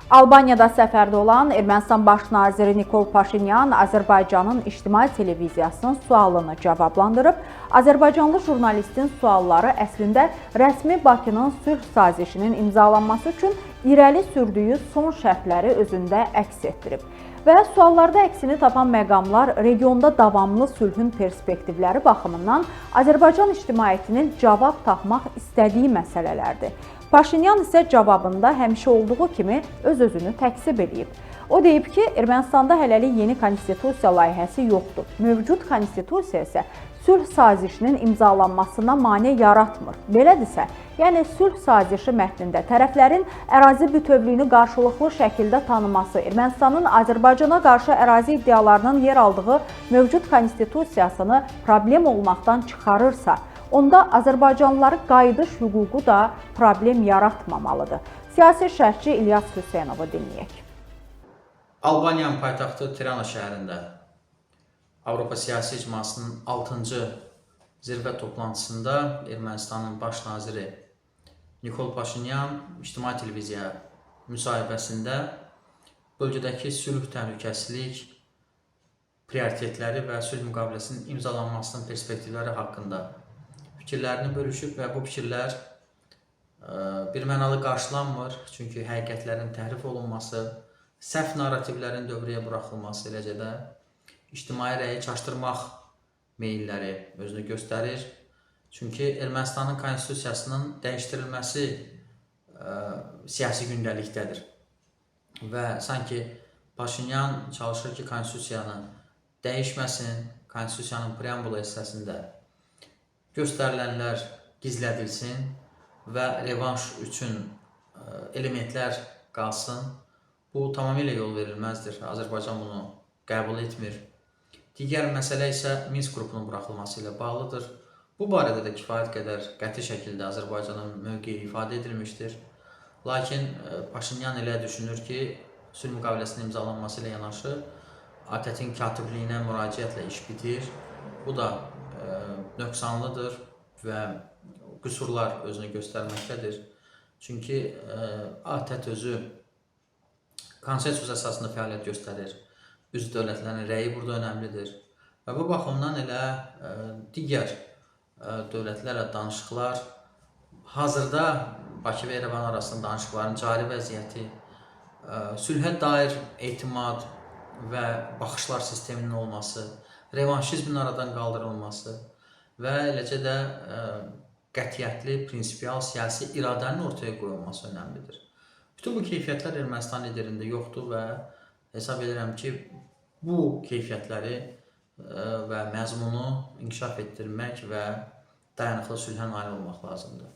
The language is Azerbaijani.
Albaniyada səfərdə olan Ermənistan baş naziri Nikol Paşinyan Azərbaycanın ictimai televiziyasının sualını cavablandırıb. Azərbaycanlı jurnalistin sualları əslində rəsmi Bakının sülh sazişinin imzalanması üçün irəli sürdüyü son şərtləri özündə əks etdirib. Və suallarda əksini tapan məqamlar regionda davamlı sülhün perspektivləri baxımından Azərbaycan ictimaiyyətinin cavab tapmaq istədiyi məsələlərdir. Paşinyan isə cavabında həmişə olduğu kimi öz-özünü təkzib edib. O deyib ki, Ermənistanda hələlik yeni konstitusiya layihəsi yoxdur. Mövcud konstitusiya isə sülh sazişinin imzalanmasına mane yaratmır. Belədirsə, yəni sülh sazişi mətnində tərəflərin ərazi bütövlüyünü qarşılıqlı şəkildə tanıması, Ermənistanın Azərbaycana qarşı ərazi iddialarının yer aldığı mövcud konstitusiyasını problem olmaqdan çıxarırsa, onda Azərbaycanlıların qayıdış hüququ da problem yaratmamalıdır. Siyasi şərhçi İlyas Hüseynovu dinləyək. Albaniyanın paytaxtı Tirana şəhərində Avropa Siyasi İcmasının 6-cı zirvə toplantısında Ermənistanın baş naziri Nikol Paşinyan ictimai televiziya müsahibəsində bölgədəki sülh, təhlükəsizlik, prioritetləri və sülh müqaviləsinin imzalanmasının perspektivləri haqqında fikirlərini bölüşüb və bu fikirlər birmənalı qarşılanmır. Çünki həqiqətlərin təhrif olunması, səhv narrativlərin dövrəyə buraxılması, eləcə də ictimai rəyi çaşdırmaq meyilləri özünü göstərir. Çünki Ermənistanın konstitusiyasının dəyişdirilməsi siyasi gündəlikdədir. Və sanki Paşinyan çalışır ki, konstitusiyanı dəyişməsin, konstitusiyanın preambula hissəsində göstərilənlər gizlədilsin və revanş üçün elementlər qalsın. Bu tamamilə yol verilməzdir. Azərbaycan bunu qəbul etmir. Digər məsələ isə Minsk qrupunun buraxılması ilə bağlıdır. Bu barədə də kifayət qədər qəti şəkildə Azərbaycanın mövqeyi ifadə edilmişdir. Lakin Paşinyan elə düşünür ki, sülh müqaviləsinin imzalanması ilə yanaşı ATƏT-in katibliyinə müraciətlə iş bitir. Bu da nöqsanlıdır və qüsurlar özünü göstərməkdədir. Çünki ATƏT özü konsensus əsasında fəaliyyət göstərir. Üzv dövlətlərin rəyi burada önəmlidir. Və bu baxımdan elə digər dövlətlərlə danışıqlar, hazırda Bakı və İrəvan arasında danışıqların cari vəziyyəti, sülhə dair etimad və baxışlar sisteminin olması, revanşizmin aradan qaldırılması və eləcə də qətiyyətli, prinsipial siyasi iradənin ortaya qoyulması önəmlidir. Bütün bu keyfiyyətlər Ermənistan liderində yoxdur və hesab edirəm ki, bu keyfiyyətləri və məzmunu inkişaf etdirmək və dayanıqlı sülhə nail olmaq lazımdır.